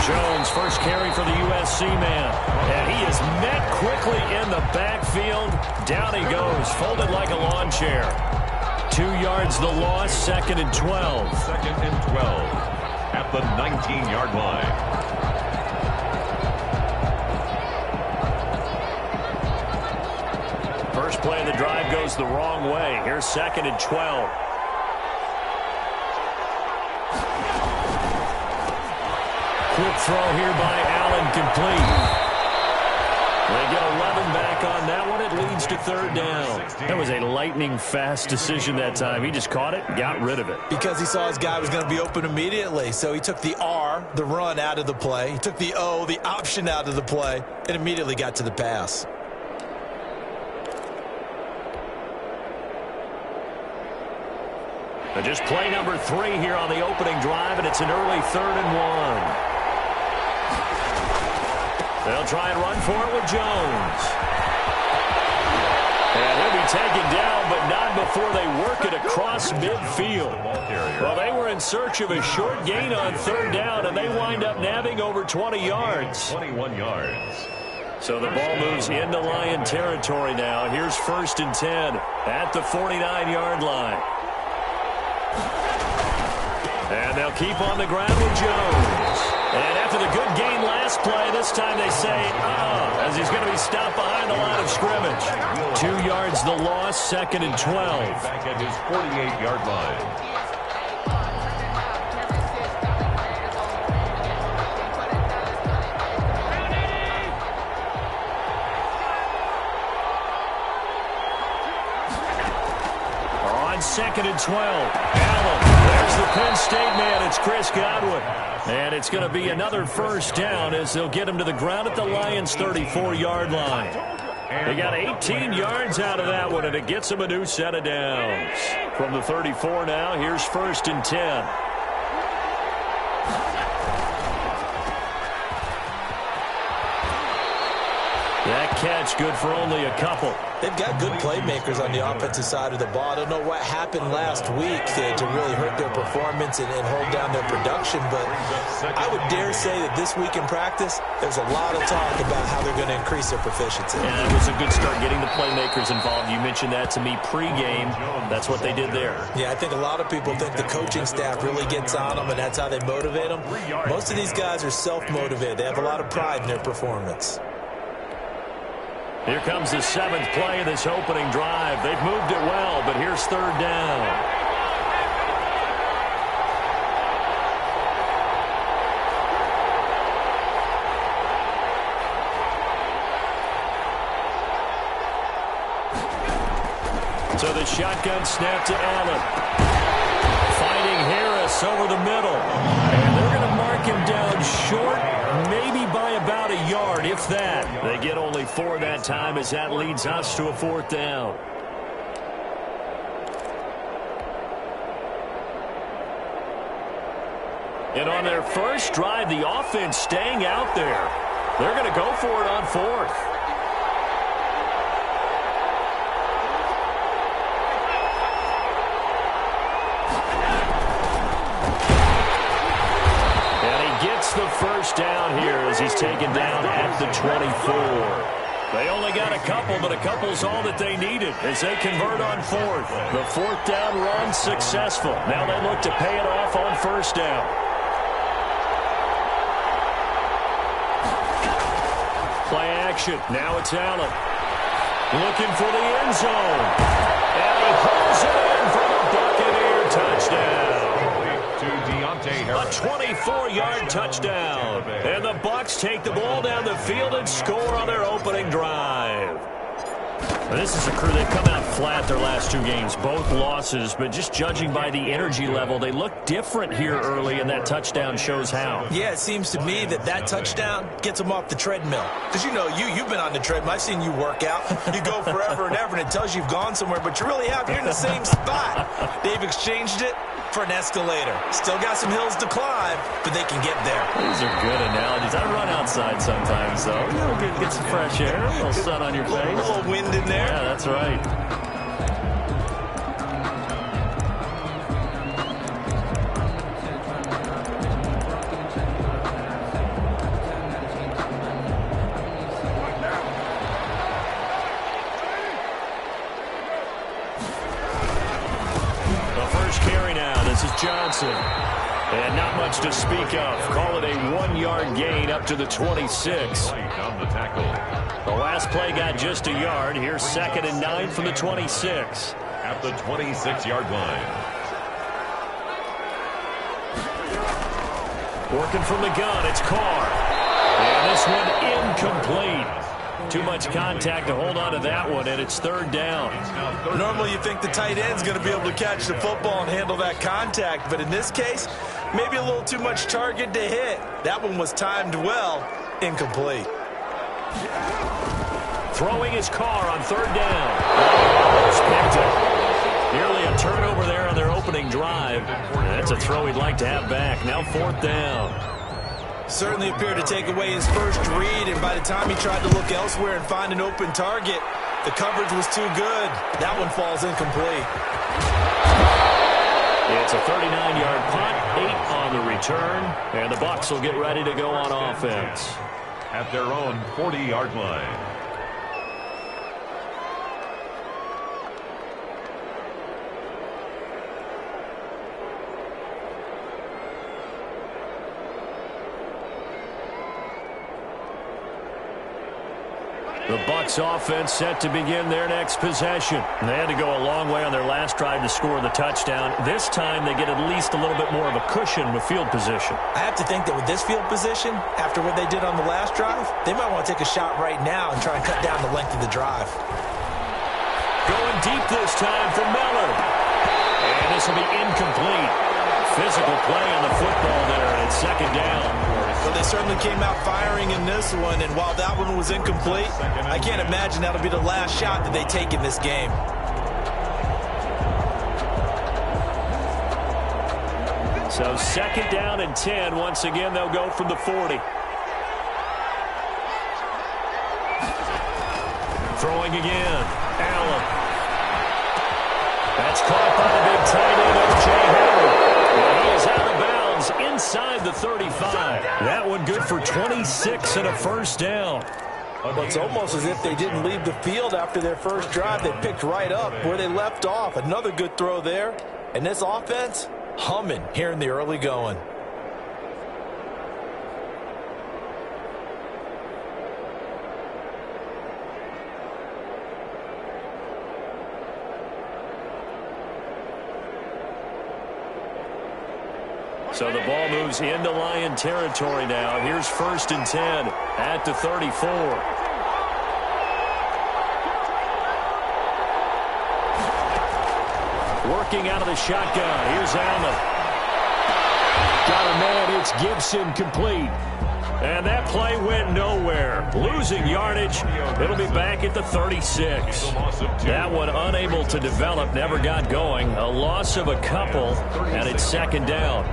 Jones, first carry for the USC man. And he is met quickly in the backfield. Down he goes, folded like a lawn chair. 2 yards the loss, 2nd and 12. 2nd and 12 at the 19-yard line. First play of the drive goes the wrong way. Here's 2nd and 12. Quick throw here by Allen, complete. They get 11 back on that one. It leads to 3rd down. That was a lightning-fast decision that time. He just caught it, got rid of it. Because he saw his guy was going to be open immediately. So he took the R, the run, out of the play. He took the O, the option, out of the play, and immediately got to the pass. And just play number 3 here on the opening drive, and it's an early 3rd and 1. They'll try and run for it with Jones. And he'll be taken down, but not before they work it across midfield. Well, they were in search of a short gain on 3rd down, and they wind up nabbing over 20 yards. 21 yards. So the ball moves into Lion territory now. Here's 1st and 10 at the 49-yard line. And they'll keep on the ground with Jones. And after the good gain last play, this time they say, as he's going to be stopped behind the line of scrimmage. 2 yards the loss, 2nd and 12. Back at his 48-yard line. On 2nd and 12, Allen. There's the Penn State man. It's Chris Godwin. And it's going to be another 1st down as they'll get him to the ground at the Lions' 34-yard line. They got 18 yards out of that one, and it gets them a new set of downs. From the 34 now, here's 1st and 10. That catch good for only a couple. They've got good playmakers on the offensive side of the ball. I don't know what happened last week to really hurt their performance and hold down their production, but I would dare say that this week in practice, there's a lot of talk about how they're going to increase their proficiency. And it was a good start getting the playmakers involved. You mentioned that to me pregame. That's what they did there. Yeah, I think a lot of people think the coaching staff really gets on them, and that's how they motivate them. Most of these guys are self-motivated. They have a lot of pride in their performance. Here comes the 7th play of this opening drive. They've moved it well, but here's 3rd down. So the shotgun snap to Allen. Finding Harris over the middle. And they're going to mark him down short, maybe by about a yard, if that. They get only 4 that time as that leads us to a 4th down. And on their first drive, the offense staying out there. They're going to go for it on 4th. The 1st down here as he's taken down at the 24. They only got a couple, but a couple's all that they needed as they convert on 4th. The 4th down run successful. Now they look to pay it off on 1st down. Play action. Now it's Allen. Looking for the end zone. And he pulls it in for the Buccaneer touchdown. A 24-yard touchdown. And the Bucs take the ball down the field and score on their opening drive. This is a crew. They've come out flat their last 2 games, both losses, but just judging by the energy level, they look different here early, and that touchdown shows how. Yeah, it seems to me that touchdown gets them off the treadmill. Because, you know, you've been on the treadmill. I've seen you work out. You go forever and ever, and it tells you you've gone somewhere, but you really have. You're in the same spot. They've exchanged it for an escalator. Still got some hills to climb, but they can get there. These are good analogies. I run outside sometimes, though. You know, get some fresh air, a little sun on your face. A little wind in there. Yeah, that's right. This is Johnson. And not much to speak of. Call it a 1-yard gain up to the 26. On the tackle. The last play got just a yard. Here's 2nd and 9 from the 26. At the 26-yard line. Working from the gun, it's Carr. And this one incomplete. Too much contact to hold on to that one, and it's 3rd down. Normally you think the tight end's going to be able to catch the football and handle that contact, but in this case, maybe a little too much target to hit. That one was timed well, incomplete. Throwing his Carr on 3rd down. Almost picked it. Nearly a turnover there on their opening drive. That's a throw he'd like to have back. Now 4th down. Certainly appeared to take away his first read, and by the time he tried to look elsewhere and find an open target, the coverage was too good. That one falls incomplete. It's a 39-yard punt, 8 on the return, and the Bucs will get ready to go on offense. At their own 40-yard line. The Bucs offense set to begin their next possession. They had to go a long way on their last drive to score the touchdown. This time they get at least a little bit more of a cushion with field position. I have to think that with this field position, after what they did on the last drive, they might want to take a shot right now and try and cut down the length of the drive. Going deep this time for Miller. And this will be incomplete. Physical play on the football there, and it's 2nd down. Well, they certainly came out firing in this one, and while that one was incomplete, I can't imagine that'll be the last shot that they take in this game. So 2nd down and 10. Once again, they'll go from the 40. Throwing again. Allen. That's caught by the big tight end, O.J. Howard. He is out of bounds inside the 35. That one good for 26 and a 1st down. Well, it's almost as if they didn't leave the field after their first drive. They picked right up where they left off. Another good throw there. And this offense, humming here in the early going. So the ball moves into Lion territory now. Here's 1st and 10 at the 34. Working out of the shotgun. Here's Allen. Got a man. It's Gibson complete. And that play went nowhere. Losing yardage. It'll be back at the 36. That one unable to develop. Never got going. A loss of a couple. And it's 2nd down.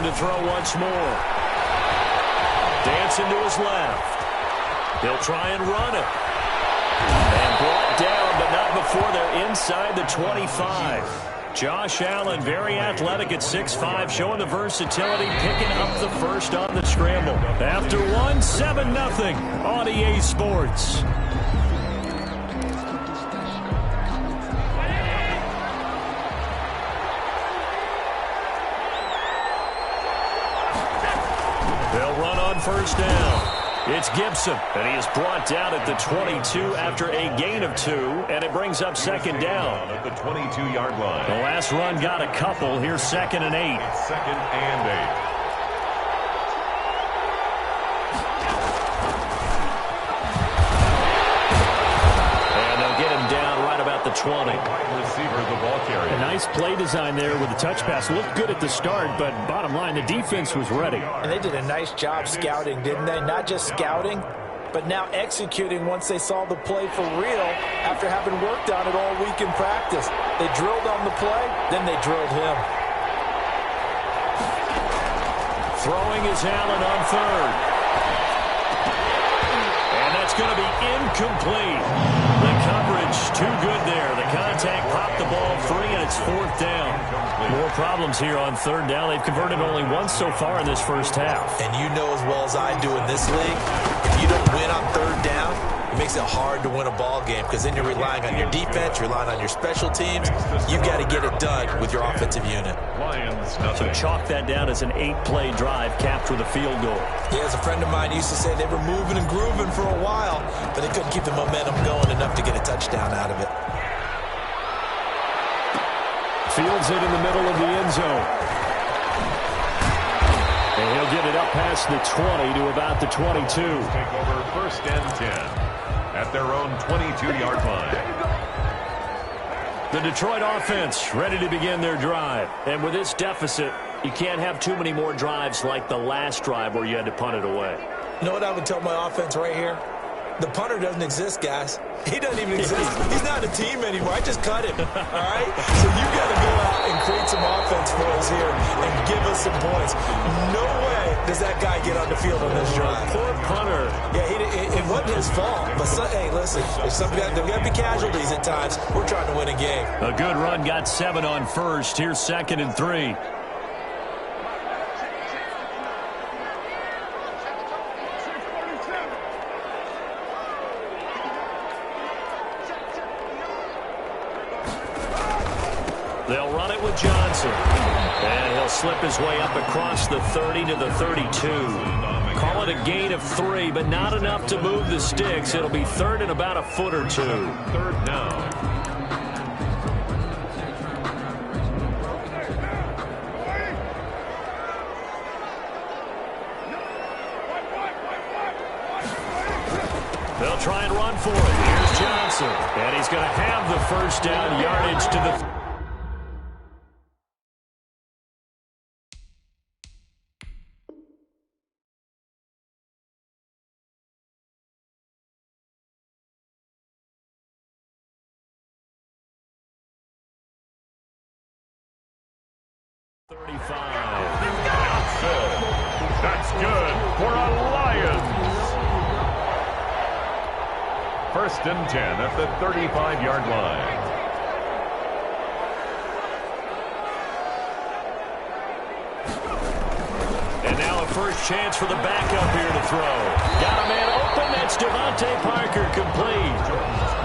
To throw once more. Dancing to his left. He'll try and run it. And brought down, but not before they're inside the 25. Josh Allen, very athletic at 6'5", showing the versatility, picking up the first on the scramble. After one, 7-0 on EA Sports. They'll run on 1st down. It's Gibson, and he is brought down at the 22 after a gain of 2, and it brings up 2nd down. At the 22-yard line. The last run got a couple. Here's 2nd and 8. 2nd and 8. The 20. Receiver, the ball carrier. A nice play design there with the touch pass. Looked good at the start, but bottom line, the defense was ready. And they did a nice job scouting, didn't they? Not just scouting, but now executing once they saw the play for real after having worked on it all week in practice. They drilled on the play, then they drilled him. Throwing is Allen on 3rd. And that's going to be incomplete. The coverage too good there. The contact Tank popped the ball free, and it's 4th down. More problems here on 3rd down. They've converted only once so far in this first half. And you know as well as I do in this league, if you don't win on 3rd down, it makes it hard to win a ball game because then you're relying on your defense, you're relying on your special teams. You've got to get it done with your offensive unit. So chalk that down as an 8-play drive capped with a field goal. Yeah, as a friend of mine used to say, they were moving and grooving for a while, but they couldn't keep the momentum going enough to get a touchdown out of it. Fields it in the middle of the end zone. And he'll get it up past the 20 to about the 22. Take over 1st and 10 at their own 22-yard line. The Detroit offense ready to begin their drive. And with this deficit, you can't have too many more drives like the last drive where you had to punt it away. You know what I would tell my offense right here? The punter doesn't exist, guys. He doesn't even exist. He's not a team anymore. I just cut him, all right? So you got to go out and create some offense for us here and give us some points. No way does that guy get on the field on this drive. Poor punter. Yeah, it wasn't his fault. But, hey, listen, there's got to be casualties at times. We're trying to win a game. A good run got 7 on first. Here's 2nd and 3. They'll run it with Johnson. And he'll slip his way up across the 30 to the 32. Call it a gain of 3, but not enough to move the sticks. It'll be 3rd and about a foot or 2. 3rd down. They'll try and run for it. Here's Johnson. And he's going to have the 1st down yardage to the... That's good for a Lions. 1st and 10 at the 35-yard line. And now a first chance for the backup here to throw. Got a man open. That's Devontae Parker, complete.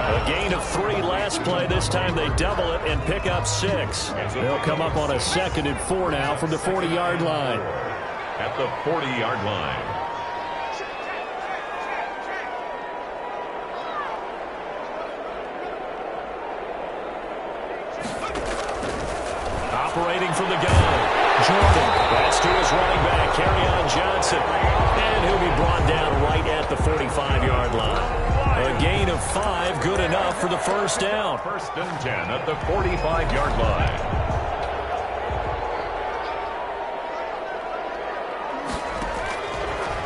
A gain of 3 last play. This time they double it and pick up 6. They'll come up on a 2nd and 4 now from the 40-yard line. At the 40-yard line. Operating from the gun. Jordan. That's to his running back, Kerryon Johnson. And he'll be brought down right at the 45-yard line. A gain of 5, good enough for the 1st down. 1st and 10 at the 45-yard line.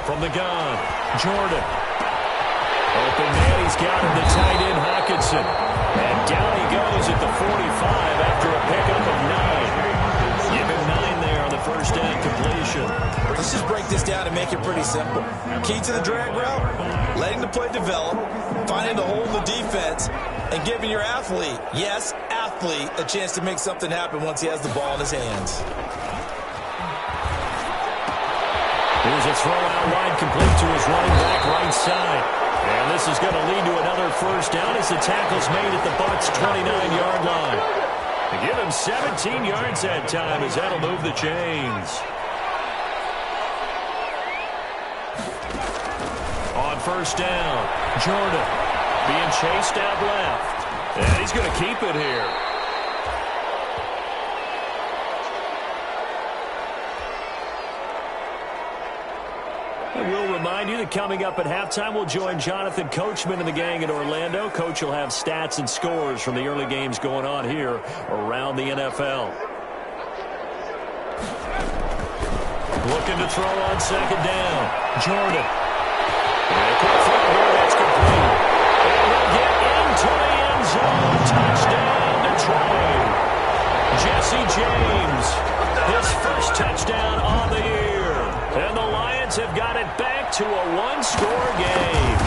From the gun, Jordan. Open man, he's got him, the tight end, Hawkinson. And down he goes at the 45 after a pickup of 9. Give him 9 there on the 1st down completion. Let's just break this down and make it pretty simple. Key to the drag route, letting the play develop, finding the hole in the defense, and giving your athlete, yes, athlete, a chance to make something happen once he has the ball in his hands. Here's a throw out wide, complete to his running back right side. And this is going to lead to another 1st down as the tackle's made at the Bucs' 29-yard line. To give him 17 yards that time as that'll move the chains. On 1st down, Jordan being chased out left. And he's going to keep it here. And we'll remind you that coming up at halftime, we'll join Jonathan Coachman and the gang in Orlando. Coach will have stats and scores from the early games going on here around the NFL. Looking to throw on 2nd down. Jordan. And a quick throw here, that's complete. And he'll get into the end zone. Touchdown, Detroit. Jesse James, his 1st touchdown on the year. And the Lions have got it back to a 1-score game.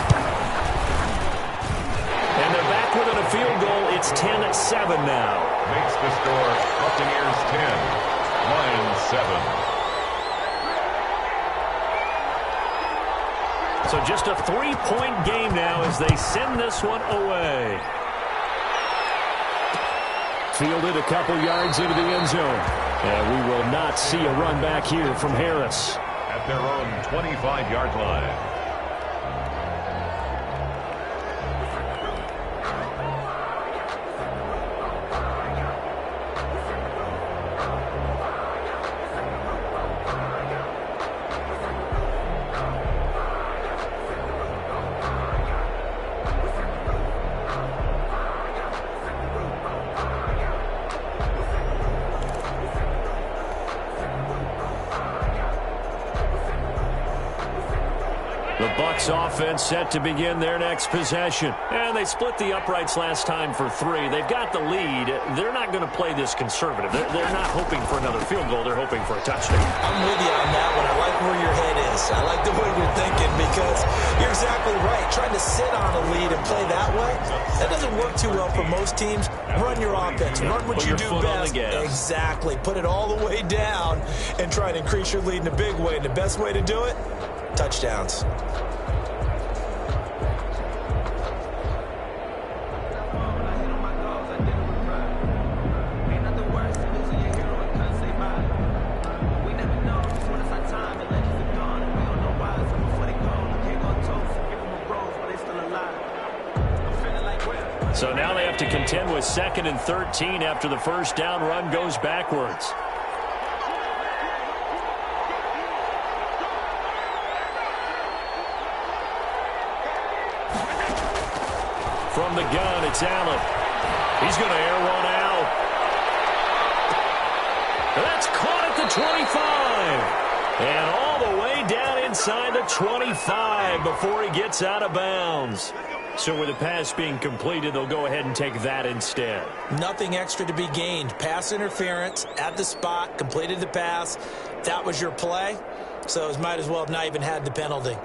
And they're back within a field goal. It's 10-0 7 now. Makes the score Buccaneers 10, Lions 7. So just a 3-point game now as they send this one away. Fielded a couple yards into the end zone. And we will not see a run back here from Harris. At their own 25-yard line. The Bucs offense set to begin their next possession. And they split the uprights last time for 3. They've got the lead. They're not going to play this conservative. They're not hoping for another field goal. They're hoping for a touchdown. I'm with you on that one. I like where your head is. I like the way you're thinking because you're exactly right. Trying to sit on a lead and play that way, that doesn't work too well for most teams. Run your offense. Run what you do best. Exactly. Put it all the way down and try to increase your lead in a big way. And the best way to do it, touchdowns. So now they have to contend with 2nd and 13 after the first down run goes backwards. From the gun, it's Allen. He's going to air one out. That's caught at the 25. And all the way down inside the 25 before he gets out of bounds. So with the pass being completed, they'll go ahead and take that instead. Nothing extra to be gained. Pass interference at the spot, completed the pass. That was your play. So it might as well have not even had the penalty.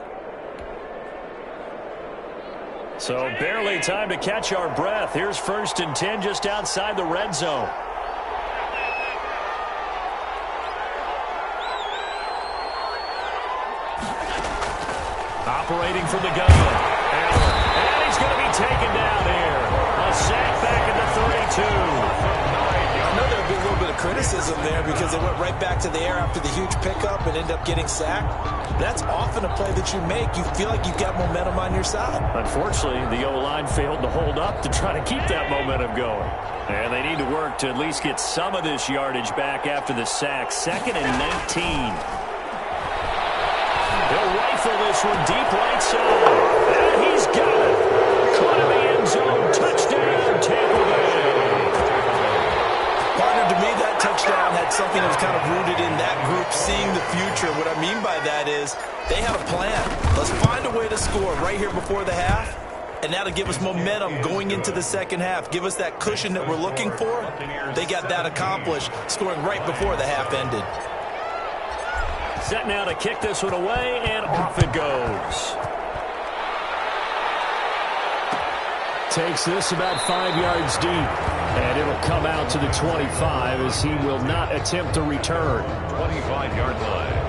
So barely time to catch our breath. Here's 1st and 10 just outside the red zone. Operating from the gun. And he's going to be taken down here. A sack back at the 32. I know there'll be a little bit of criticism there because they went right back to the air after the huge pickup and ended up getting sacked. That's often a play that you make. You feel like you've got momentum on your side. Unfortunately, the O-line failed to hold up to try to keep that momentum going. And they need to work to at least get some of this yardage back after the sack. 2nd and 19. They'll rifle this one deep right side. And he's got it. Caught in the end zone. Touchdown, Tampa Bay. Partner, to me, that touchdown had something that was kind of rooted in that group seeing the future. What I mean by that is they had a plan. Let's find a way to score right here before the half. And that'll give us momentum going into the second half. Give us that cushion that we're looking for. They got that accomplished, scoring right before the half ended. Set now to kick this one away, and off it goes. Takes this about 5 yards deep, and it'll come out to the 25 as he will not attempt to return. 25-yard line.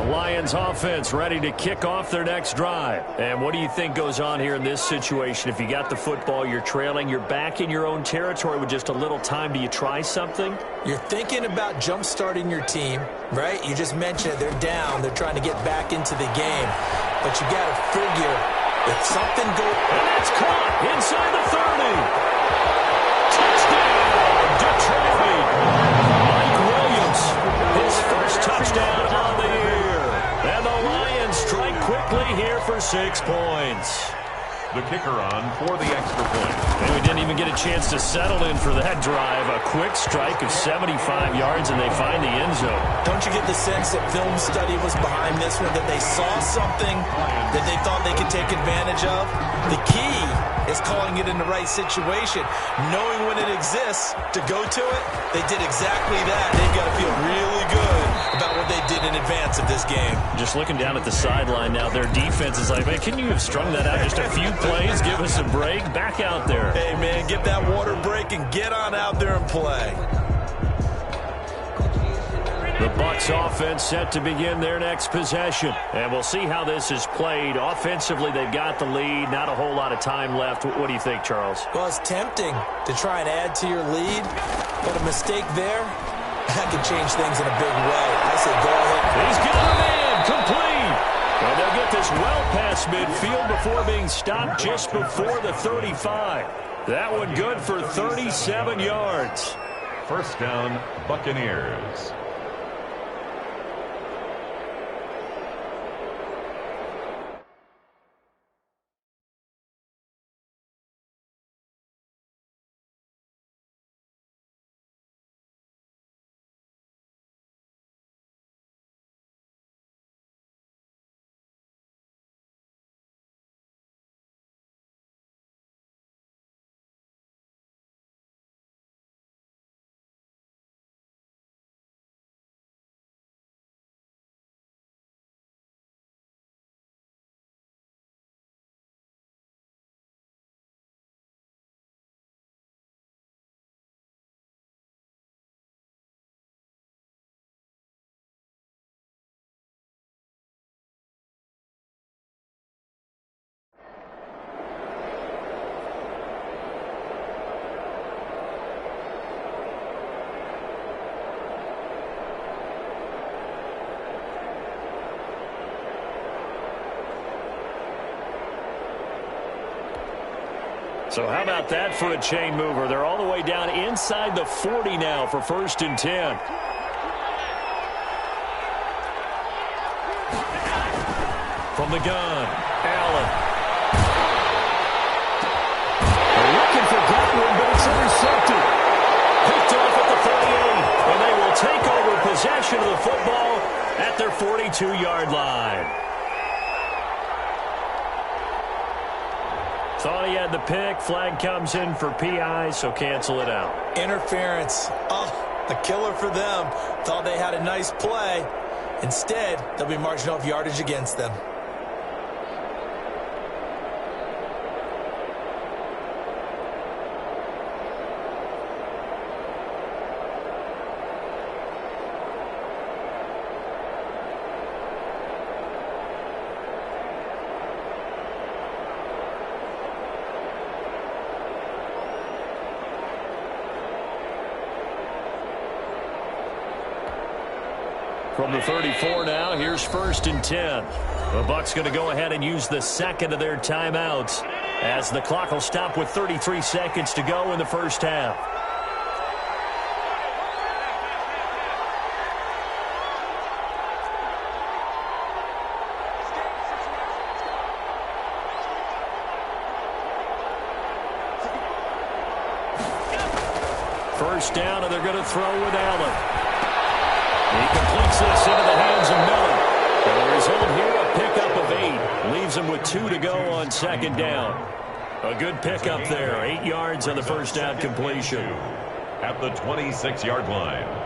Lions offense ready to kick off their next drive. And what do you think goes on here in this situation? If you got the football, you're trailing, you're back in your own territory with just a little time. Do you try something? You're thinking about jump-starting your team, right? You just mentioned it. They're down. They're trying to get back into the game. But you got to figure if something goes... And that's caught inside the 30. Touchdown, Detroit. Mike Williams, his first touchdown on the year. And the Lions strike quickly here for 6 points. The kicker on for the extra point. And we didn't even get a chance to settle in for that drive. A quick strike of 75 yards, and they find the end zone. Don't you get the sense that film study was behind this one, that they saw something that they thought they could take advantage of? The key is calling it in the right situation. Knowing when it exists to go to it, they did exactly that. They've got to feel really good about what they did in advance of this game. Just looking down at the sideline now, their defense is like, man, can you have strung that out just a few plays? Give us a break. Back out there. Hey, man, get that water break and get on out there and play. The Bucs offense set to begin their next possession. And we'll see how this is played. Offensively, they've got the lead. Not a whole lot of time left. What do you think, Charles? Well, it's tempting to try and add to your lead, but a mistake there, that could change things in a big way. I say go ahead. He's got a man complete. And they'll get this well past midfield before being stopped just before the 35. That one good for 37 yards. First down, Buccaneers. So how about that for a chain mover? They're all the way down inside the 40 now for 1st and 10. From the gun, Allen. They're looking for Godwin, but it's intercepted. Picked off at the 48, and they will take over possession of the football at their 42-yard line. Thought he had the pick. Flag comes in for PI, so cancel it out. Interference. Oh, the killer for them. Thought they had a nice play. Instead, they'll be marching off yardage against them. From the 34 now, here's 1st and 10. The Bucs going to go ahead and use the second of their timeouts as the clock will stop with 33 seconds to go in the first half. First down, and they're going to throw with Allen. He completes this into the hands of Miller. And the result here, a pickup of 8. Leaves him with 2 to go on 2nd down. A good pickup there. 8 yards on the first down completion. At the 26-yard line.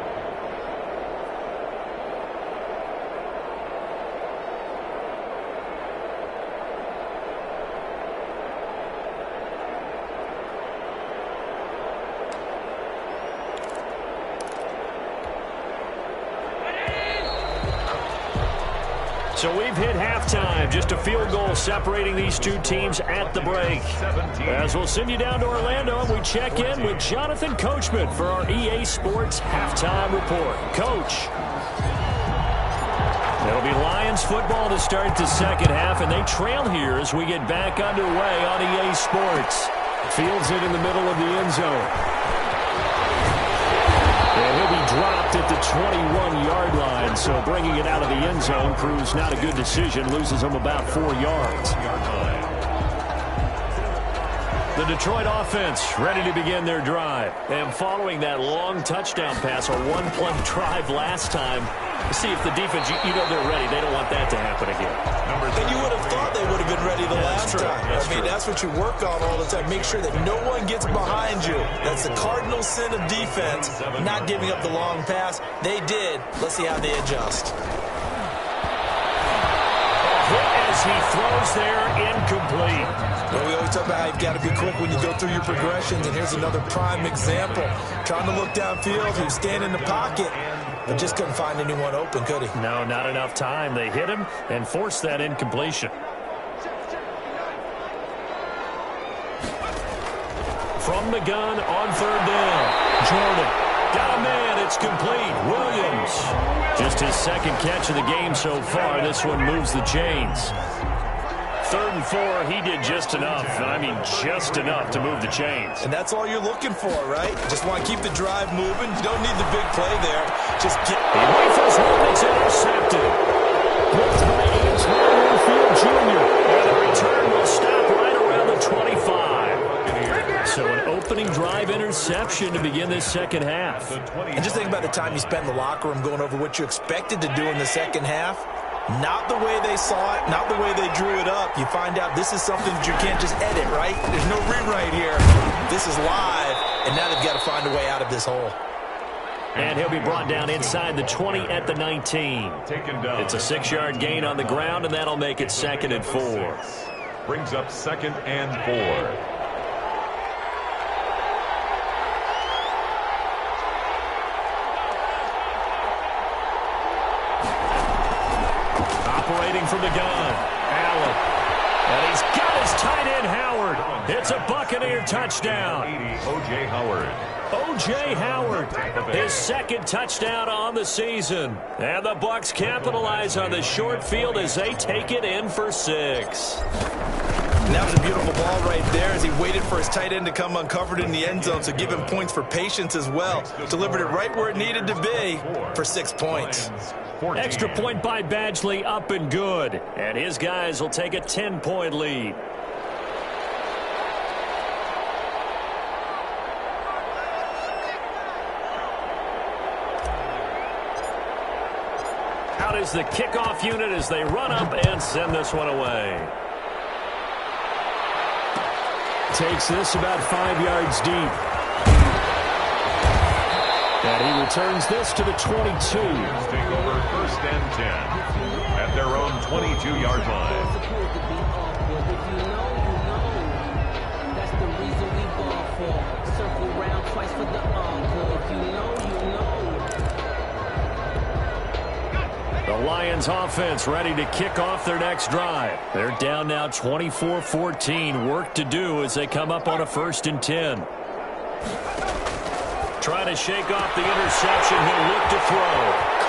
So we've hit halftime. Just a field goal separating these two teams at the break. As we'll send you down to Orlando, and we check in with Jonathan Coachman for our EA Sports Halftime Report. Coach. It'll be Lions football to start the second half, and they trail here as we get back underway on EA Sports. Fields it in the middle of the end zone. And he'll be dropped at the 21-yard line, so bringing it out of the end zone proves not a good decision. Loses him about 4 yards. The Detroit offense ready to begin their drive. And following that long touchdown pass, a one-play drive last time, see if the defense, you know they're ready. They don't want that to happen again. And you would have thought they would have been ready the last time. That's what you work on all the time. Make sure that no one gets behind you. That's the cardinal sin of defense, not giving up the long pass. They did. Let's see how they adjust. As he throws there, incomplete. Well, we always talk about how you've got to be quick when you go through your progressions, and here's another prime example. Trying to look downfield, he was standing in the pocket, but just couldn't find anyone open, could he? No, not enough time. They hit him and forced that incompletion. From the gun on third down, Jordan. Got a man, it's complete. Williams. Just his second catch of the game so far. This one moves the chains. 3rd and 4, he did just enough. I mean, just enough to move the chains. And that's all you're looking for, right? Just want to keep the drive moving. You don't need the big play there. Just get... He rifles one, it's intercepted. Blocked by Antoine Winfield Jr. And the return will stop right around the 25. So an opening drive interception to begin this second half. And just think about the time you spent in the locker room going over what you expected to do in the second half. Not the way they saw it, not the way they drew it up. You find out this is something that you can't just edit, right? There's no rewrite here. This is live, and now they've got to find a way out of this hole. And he'll be brought down inside the 20 at the 19. It's a 6-yard gain on the ground, and that'll make it 2nd and 4. Brings up 2nd and 4. Operating from the gun, Allen. And he's got his tight end, Howard. It's a Buccaneer touchdown. O.J. Howard. O.J. Howard, his 2nd touchdown on the season. And the Bucs capitalize on the short field as they take it in for 6. And that was a beautiful ball right there as he waited for his tight end to come uncovered in the end zone, so give him points for patience as well. Delivered it right where it needed to be for 6 points. Extra point by Badgley, up and good. And his guys will take a 10-point lead. Out is the kickoff unit as they run up and send this one away. Takes this about 5 yards deep. And he returns this to the 22. Take over 1st and 10 at their own 22-yard line. The Lions offense ready to kick off their next drive. They're down now 24-14. Work to do as they come up on a 1st and 10. Trying to shake off the interception. He'll look to throw.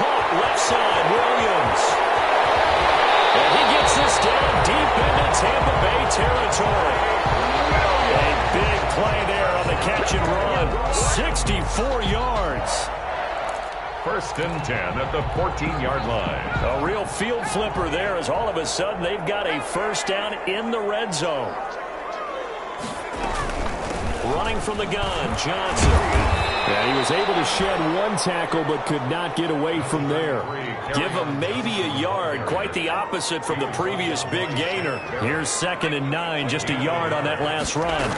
Caught left side, Williams. And he gets this down deep into Tampa Bay territory. A big play there on the catch and run. 64 yards. 1st and 10 at the 14-yard line. A real field flipper there as all of a sudden they've got a 1st down in the red zone. Running from the gun, Johnson. Yeah, he was able to shed one tackle but could not get away from there. Give him maybe a yard, quite the opposite from the previous big gainer. Here's 2nd and 9, just a yard on that last run.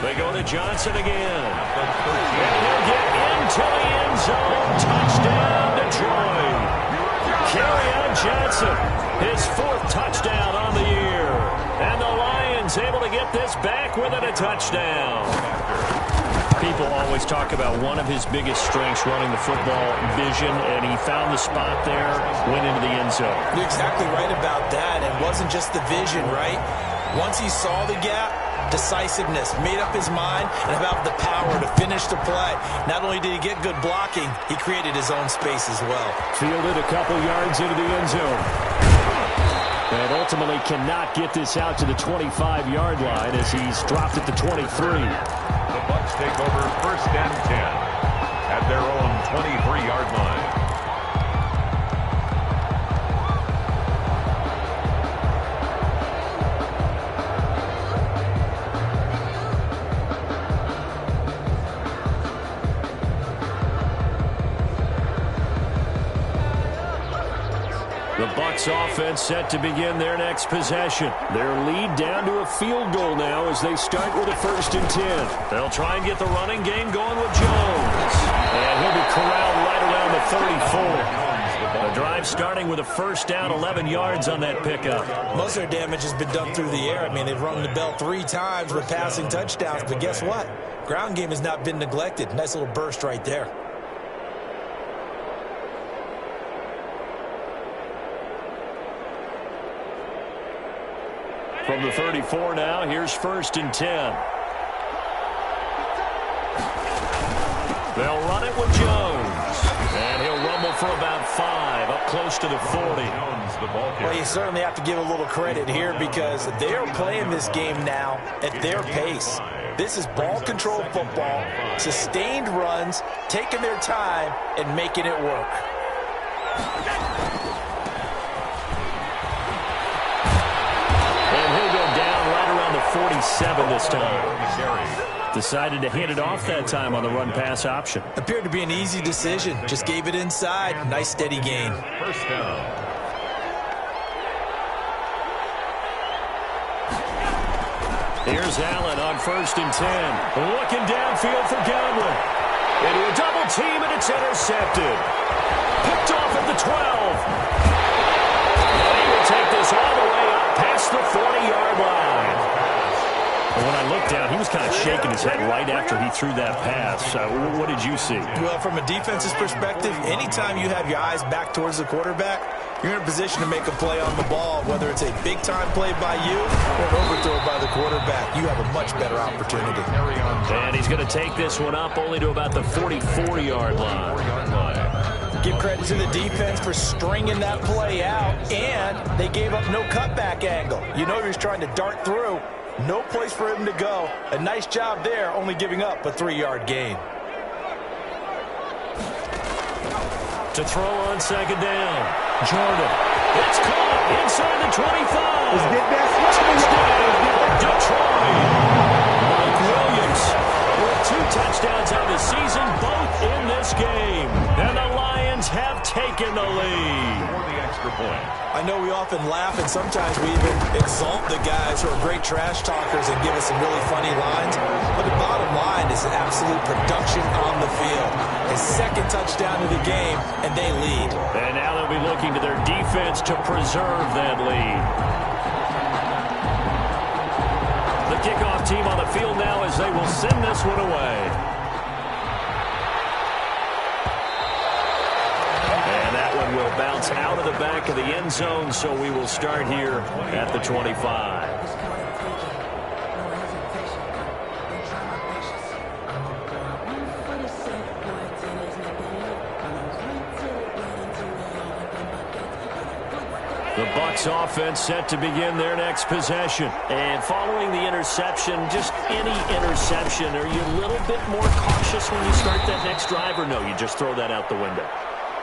They go to Johnson again. And he'll get into the end zone. Touchdown Detroit. Kerryon Johnson, his 4th touchdown on the year. And the Lions able to get this back within a touchdown. People always talk about one of his biggest strengths running the football, vision, and he found the spot there, went into the end zone. You're exactly right about that. It wasn't just the vision, right? Once he saw the gap, decisiveness, made up his mind, and about the power to finish the play. Not only did he get good blocking, he created his own space as well. Fielded a couple yards into the end zone. And ultimately cannot get this out to the 25-yard line as he's dropped at the 23. The Bucs take over 1st and 10 at their own 23-yard line. The Bucs offense set to begin their next possession. Their lead down to a field goal now as they start with a 1st and 10. They'll try and get the running game going with Jones. And he'll be corralled right around the 34. The drive starting with a 1st down, 11 yards on that pickup. Most of their damage has been done through the air. I mean, they've rung the bell 3 times with passing touchdowns, but guess what? Ground game has not been neglected. Nice little burst right there. From the 34 now, here's 1st and 10. They'll run it with Jones. And he'll rumble for about 5, up close to the 40. Well, you certainly have to give a little credit here because they're playing this game now at their pace. This is ball control football, sustained runs, taking their time, and making it work. And he'll go down right around the 47 this time. Decided to hand it off that time on the run-pass option. Appeared to be an easy decision. Just gave it inside. Nice steady gain. 1st down. Here's Allen on 1st and 10. Looking downfield for Godwin. Into a double team, and it's intercepted. Picked off at the 12. And he will take this all the way up past the 40-yard line. When I looked down, he was kind of shaking his head right after he threw that pass. What did you see? Well, from a defense's perspective, anytime you have your eyes back towards the quarterback, you're in a position to make a play on the ball, whether it's a big-time play by you or an overthrow by the quarterback. You have a much better opportunity. And he's going to take this one up only to about the 44-yard line. Give credit to the defense for stringing that play out, and they gave up no cutback angle. You know he was trying to dart through. No place for him to go. A nice job there, only giving up a 3-yard gain. To throw on 2nd down. Jordan. It's caught inside the 25. Touchdown, Detroit. Mike Williams with 2 touchdowns on the season, both in this game. And the Lions have taken the lead. For the extra point. I know we often laugh, and sometimes we even exalt the guys who are great trash talkers and give us some really funny lines. But the bottom line is absolute production on the field. His 2nd touchdown of the game, and they lead. And now they'll be looking to their defense to preserve that lead. The kickoff team on the field now as they will send this one away. And that one will bounce out of the back of the end zone, so we will start here at the 25. The Bucs offense set to begin their next possession. And following the interception, just any interception, are you a little bit more cautious when you start that next drive, or no, you just throw that out the window?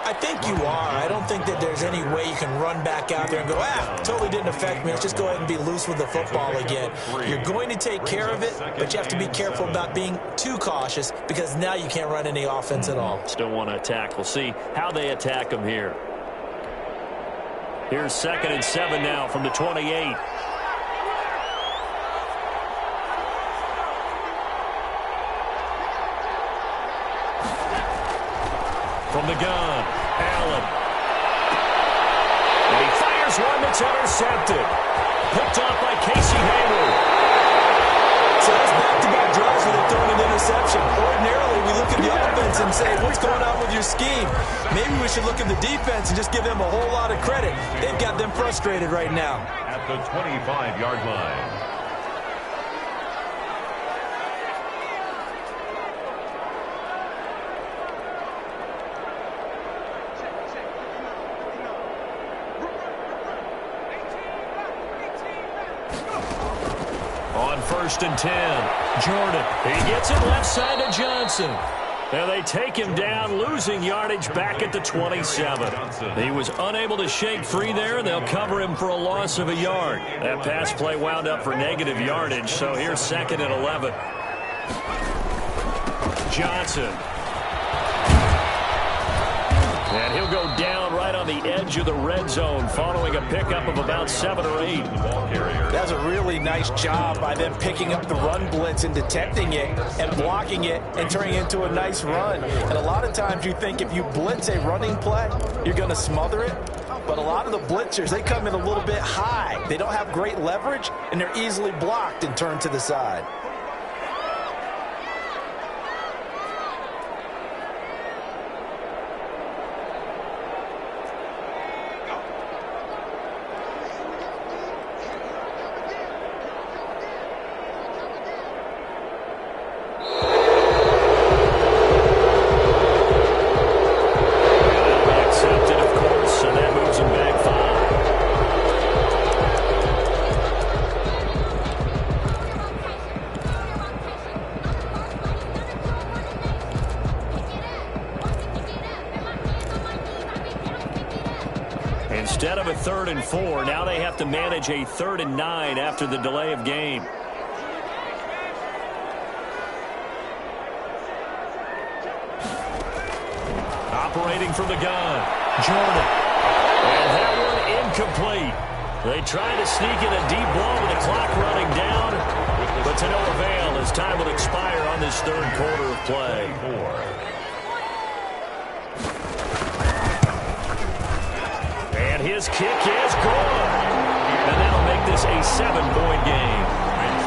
I think you are. I don't think that there's any way you can run back out there and go, totally didn't affect me. Let's just go ahead and be loose with the football again. You're going to take care of it, but you have to be careful about being too cautious because now you can't run any offense at all. Still want to attack. We'll see how they attack them here. Here's 2nd and 7 now from the 28. From the gun, Allen. And he fires one that's intercepted. Picked off by Casey Hayward. So that's back-to-back drives where they're throwing an interception. Ordinarily, we look at the offense and say, what's going on with your scheme? Maybe we should look at the defense and just give them a whole lot of credit. They've got them frustrated right now. At the 25-yard line. On 1st and 10, Jordan. He gets it left side to Johnson. And they take him down, losing yardage back at the 27. He was unable to shake free there, and they'll cover him for a loss of a yard. That pass play wound up for negative yardage, so here's 2nd and 11. Johnson. And he'll go down right on the edge of the red zone following a pickup of about 7 or 8. That's a really nice job by them picking up the run blitz and detecting it and blocking it and turning it into a nice run. And a lot of times you think if you blitz a running play, you're going to smother it. But a lot of the blitzers, they come in a little bit high. They don't have great leverage, and they're easily blocked and turned to the side. Instead of a 3rd and 4, now they have to manage a 3rd and 9 after the delay of game. Operating from the gun, Jordan. And that one incomplete. They tried to sneak in a deep ball with the clock running down, but to no avail as time will expire on this 3rd quarter of play. And his kick is good. And that'll make this a 7-point game.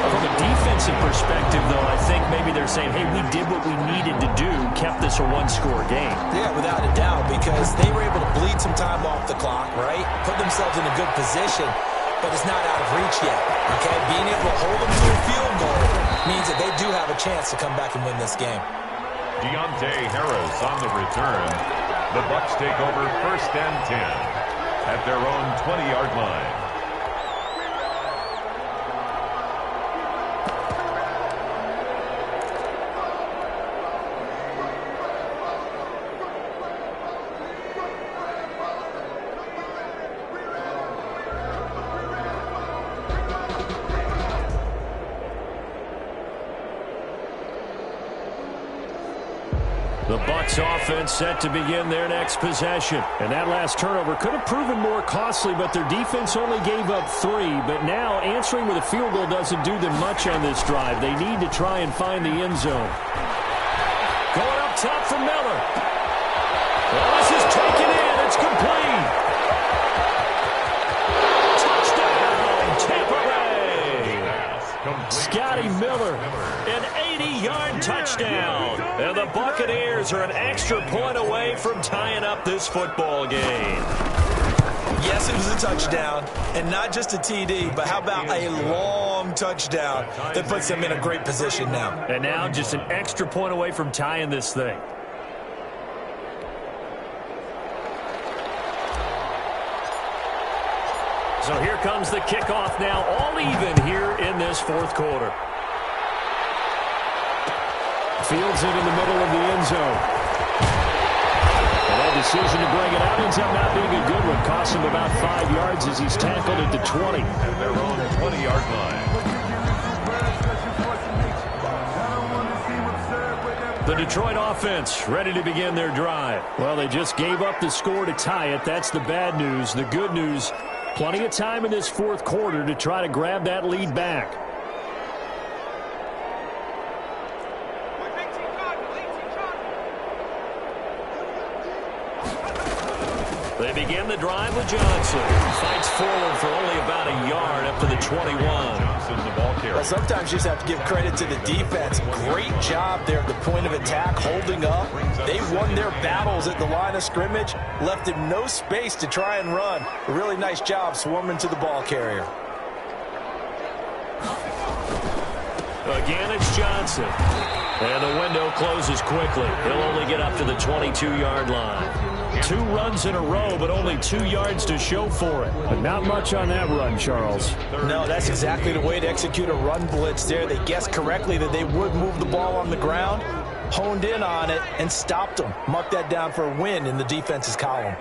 From a defensive perspective, though, I think maybe they're saying, hey, we did what we needed to do, kept this a one-score game. Yeah, without a doubt, because they were able to bleed some time off the clock, right? Put themselves in a good position, but it's not out of reach yet, okay? Being able to hold them to a field goal means that they do have a chance to come back and win this game. Deontay Harris on the return. The Bucs take over 1st and 10 at their own 20-yard line. The Bucs offense set to begin their next possession. And that last turnover could have proven more costly, but their defense only gave up 3. But now answering with a field goal doesn't do them much on this drive. They need to try and find the end zone. Going up top for Miller. Well, this is taken in. It's complete. Touchdown, Tampa Bay. Scotty Miller, an 80-yard touchdown. And the Buccaneers are an extra point away from tying up this football game. Yes, it was a touchdown, and not just a TD, but how about a long touchdown that puts them in a great position now. And now just an extra point away from tying this thing. So here comes the kickoff now, all even here in this 4th quarter. Fields it in the middle of the end zone. And that decision to bring it out ends up not being a good one. Costs him about 5 yards as he's tackled at the 20. At their own 20-yard line. The Detroit offense ready to begin their drive. Well, they just gave up the score to tie it. That's the bad news. The good news, plenty of time in this 4th quarter to try to grab that lead back. They begin the drive with Johnson. Fights forward for only about a yard up to the 21. Johnson, the ball carrier. Well, sometimes you just have to give credit to the defense. Great job there at the point of attack, holding up. They won their battles at the line of scrimmage, left him no space to try and run. A really nice job swarming to the ball carrier. Again, it's Johnson. And the window closes quickly. He'll only get up to the 22-yard line. 2 runs in a row, but only 2 yards to show for it. But not much on that run, Charles. No, that's exactly the way to execute a run blitz there. They guessed correctly that they would move the ball on the ground, honed in on it, and stopped them. Mark that down for a win in the defense's column.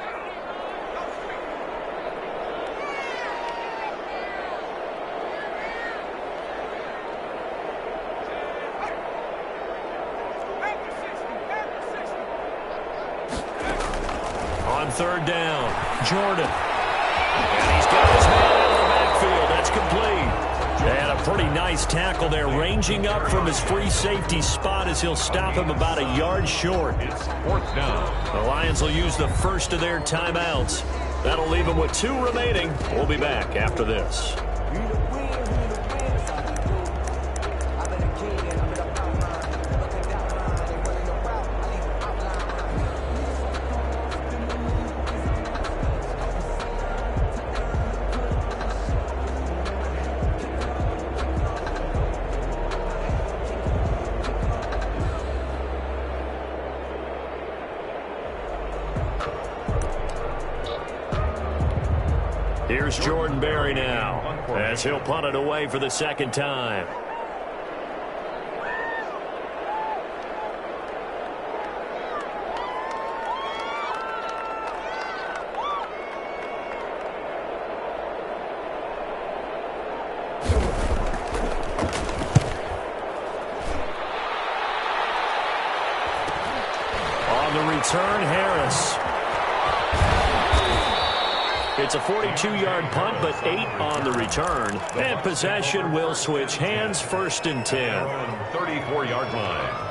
third down. Jordan. And he's got his man out of the backfield. That's complete. And a pretty nice tackle there, ranging up from his free safety spot as he'll stop him about a yard short. It's fourth down. The Lions will use the first of their timeouts. That'll leave them with 2 remaining. We'll be back after this. Here's Jordan Berry now, as he'll punt it away for the second time. On the return, Harris. It's a 42-yard punt, but 8 on the return. And possession will switch hands, first and 10. 34-yard line.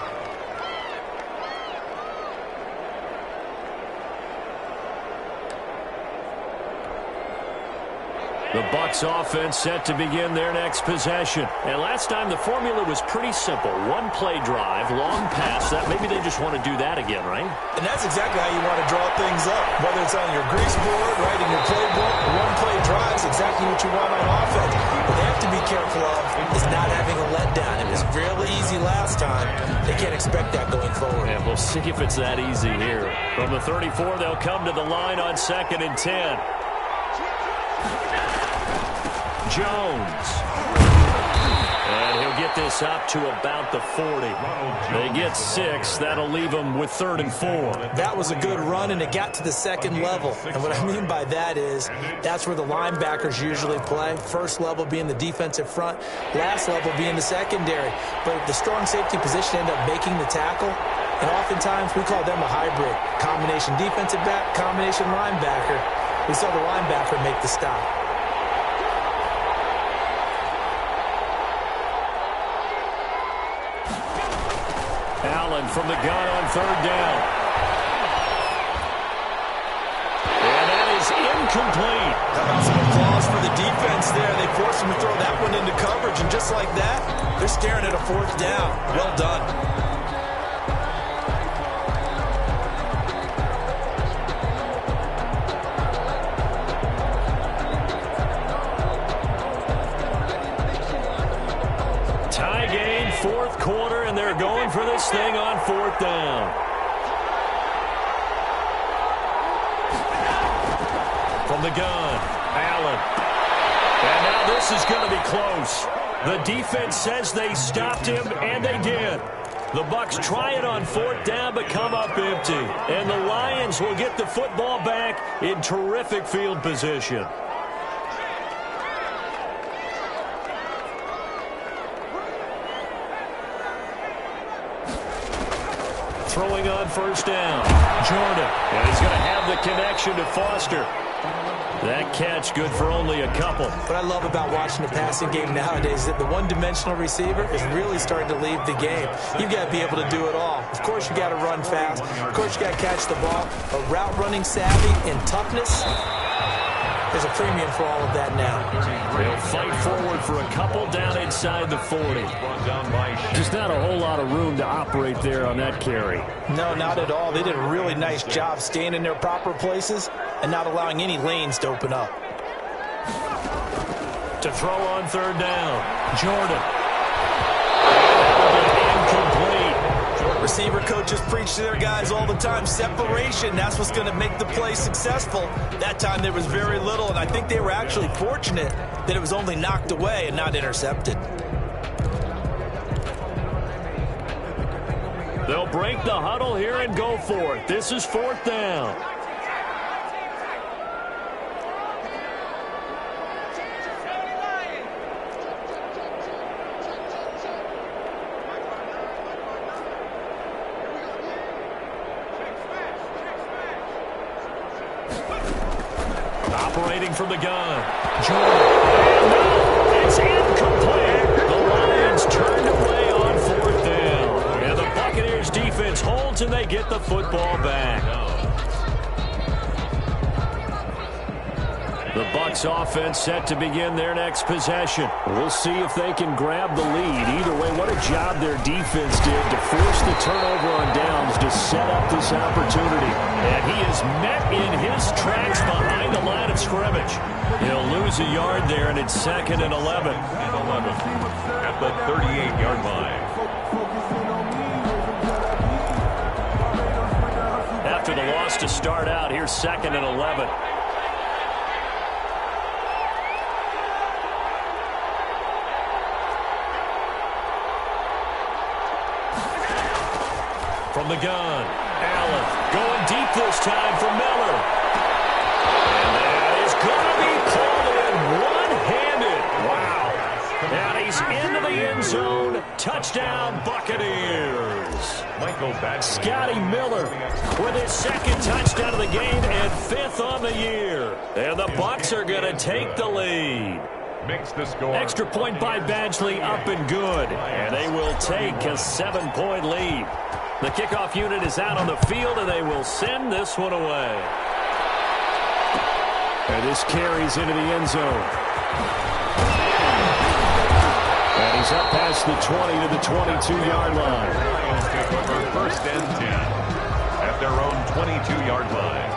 The Bucs offense set to begin their next possession. And last time the formula was pretty simple. One play drive, long pass. That maybe they just want to do that again, right? And that's exactly how you want to draw things up. Whether it's on your grease board, writing your playbook, one play drive is exactly what you want on offense. What they have to be careful of is not having a letdown. It was really easy last time. They can't expect that going forward. And we'll see if it's that easy here. From the 34, they'll come to the line on 2nd and 10. Jones. And he'll get this up to about the 40. They get 6. That'll leave them with 3rd and 4. That was a good run, and it got to the second level. And what I mean by that is that's where the linebackers usually play. First level being the defensive front, last level being the secondary. But the strong safety position ended up making the tackle. And oftentimes we call them a hybrid. Combination defensive back, combination linebacker. We saw the linebacker make the stop. Allen from the gun on 3rd down. And that is incomplete. How about some applause for the defense there? They forced him to throw that one into coverage, and just like that, they're staring at a 4th down. Well done. Tie game, 4th quarter, and they're going for this thing on 4th down. From the gun, Allen. And now this is going to be close. The defense says they stopped him, and they did. The Bucs try it on 4th down, but come up empty. And the Lions will get the football back in terrific field position. Throwing on 1st down. Jordan. And he's going to have the connection to Foster. That catch good for only a couple. What I love about watching the passing game nowadays is that the one-dimensional receiver is really starting to leave the game. You've got to be able to do it all. Of course, you got to run fast. Of course, you got to catch the ball. But route running savvy and toughness, there's a premium for all of that now. They'll fight forward for a couple down inside the 40. Just not a whole lot of room to operate there on that carry. No, not at all. They did a really nice job staying in their proper places and not allowing any lanes to open up. To throw on 3rd down, Jordan. Incomplete. Receiver coaches preach to their guys all the time. Separation, that's what's going to make the play successful. That time there was very little, and I think they were actually fortunate that it was only knocked away and not intercepted. They'll break the huddle here and go for it. This is 4th down. waiting from the gun. Jordan. And no, it's incomplete. The Lions turned away on 4th down. And the Buccaneers defense holds and they get the football back. The Bucs offense set to begin their next possession. We'll see if they can grab the lead. Either way, what a job their defense did to force the turnover on downs to set up this opportunity. And he is met in his tracks behind the line of scrimmage. He'll lose a yard there, and it's 2nd and 11. At the 38-yard line. After the loss to start out, here's 2nd and 11. From the gun, Allen going deep this time for Miller. And that is going to be called in one-handed. Wow. And he's into the end zone. Touchdown, Buccaneers. Michael Badgley. Scotty Miller with his 2nd touchdown of the game and 5th on the year. And the Bucs are going to take the lead. Makes the score. Extra point by Badgley up and good. And they will take a 7-point lead. The kickoff unit is out on the field, and they will send this one away. And this carries into the end zone. And he's up past the 20 to the 22-yard line. Lions take over 1st and 10 at their own 22-yard line.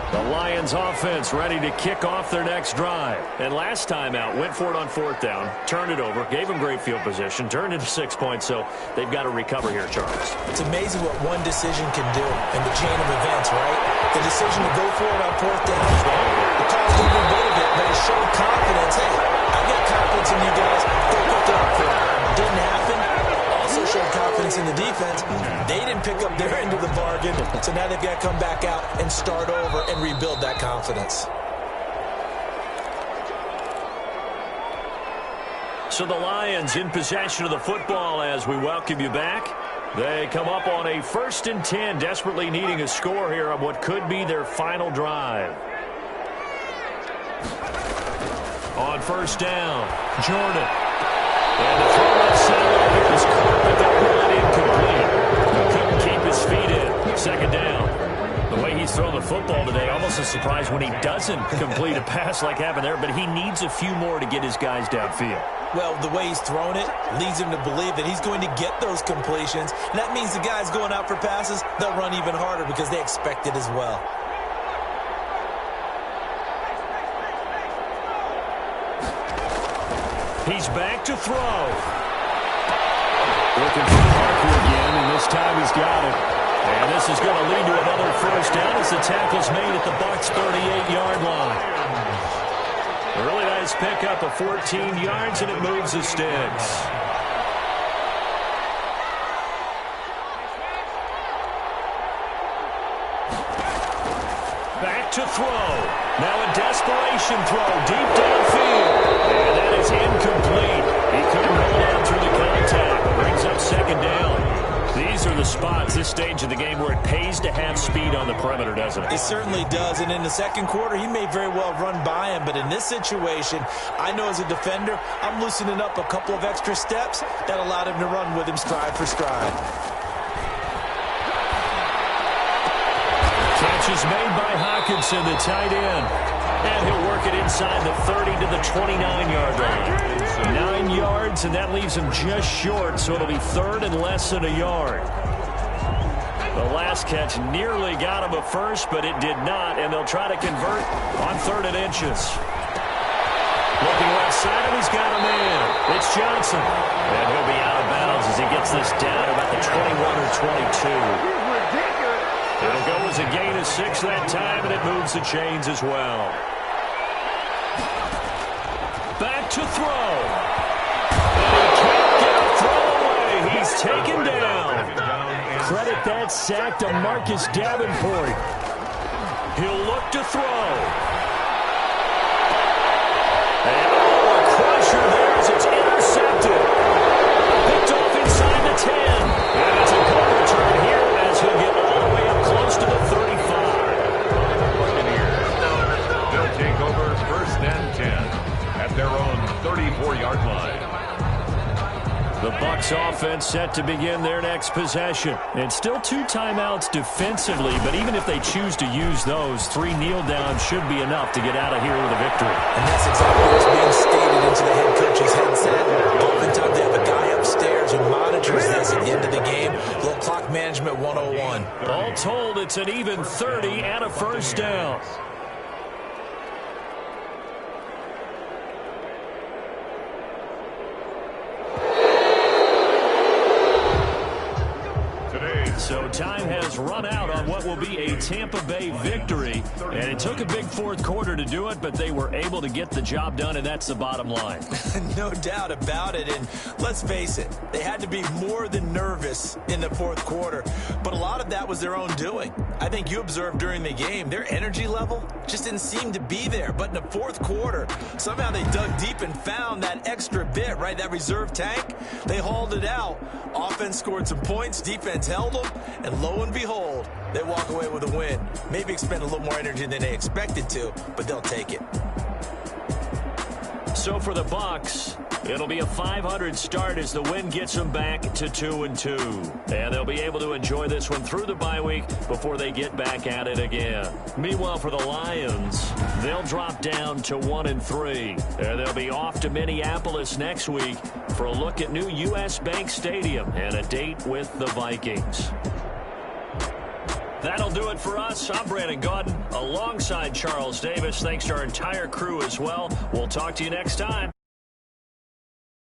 The Lions offense ready to kick off their next drive. And last time out, went for it on 4th down, turned it over, gave them great field position, turned into 6 points, so they've got to recover here, Charles. It's amazing what one decision can do in the chain of events, right? The decision to go for it on 4th down is wrong. The call's a little bit of it, but it showed confidence. Hey, I've got confidence in you guys. Go pick it up for it. Didn't happen. Also showed confidence in the defense. They didn't pick up their end of the bargain, so now they've got to come back out and start over and rebuild that confidence. So the Lions in possession of the football as we welcome you back. They come up on a 1st and 10, desperately needing a score here on what could be their final drive. On 1st down, Jordan. And the throw outside here is caught, but they're really incomplete. Couldn't keep his feet in. 2nd down. The way he's thrown the football today, almost a surprise when he doesn't complete a pass like happened there, but he needs a few more to get his guys downfield. Well, the way he's thrown it leads him to believe that he's going to get those completions. And that means the guys going out for passes, they'll run even harder because they expect it as well. He's back to throw. Looking for Parker again, and this time he's got it. And this is going to lead to another 1st down as the tackle's made at the Bucs' 38-yard line. A really nice pickup of 14 yards, and it moves the sticks. Back to throw. Now a desperation throw deep downfield. And that is incomplete. He couldn't hold on through the contact. Brings up 2nd down. These are the spots, this stage of the game, where it pays to have speed on the perimeter, doesn't it? It certainly does. And in the 2nd quarter, he may very well run by him. But in this situation, I know as a defender, I'm loosening up a couple of extra steps that allowed him to run with him stride for stride. Catch is made by Hawkinson, the tight end. And he'll work it inside the 30 to the 29-yard line. 9 yards, and that leaves him just short, so it'll be 3rd and less than a yard. The last catch nearly got him a first, but it did not, and they'll try to convert on 3rd and inches. Looking right side, and he's got a man. It's Johnson. And he'll be out of bounds as he gets this down about the 21 or 22. It'll go as a gain of 6 that time, and it moves the chains as well. Back to throw. And he can't get a throw away. He's taken down. Credit that sack to Marcus Davenport. He'll look to throw. And a crusher there as it's intercepted. Picked off inside the 10. And it's a good return here as he'll get all the way up close to the 35. defense set to begin their next possession. And still 2 timeouts defensively, but even if they choose to use those, 3 kneel downs should be enough to get out of here with a victory. And that's exactly what's being stated into the head coach's headset. Oftentimes they have a guy upstairs who monitors this at the end of the game. A little clock management 101. All told, it's an even 30 and a first down. So time has run out on what will be a Tampa Bay victory. And it took a big fourth quarter to do it, but they were able to get the job done, and that's the bottom line. No doubt about it. And let's face it, they had to be more than nervous in the fourth quarter. But a lot of that was their own doing. I think you observed during the game, their energy level just didn't seem to be there. But in the fourth quarter, somehow they dug deep and found that extra bit, right, that reserve tank. They hauled it out. Offense scored some points, defense held them, and lo and behold, they walk away with a win. Maybe expend a little more energy than they expected to, but they'll take it. So for the Bucs, it'll be a 500 start as the win gets them back to 2-2. And they'll be able to enjoy this one through the bye week before they get back at it again. Meanwhile, for the Lions, they'll drop down to 1-3. And they'll be off to Minneapolis next week for a look at new U.S. Bank Stadium and a date with the Vikings. That'll do it for us. I'm Brandon Gaudin alongside Charles Davis. Thanks to our entire crew as well. We'll talk to you next time.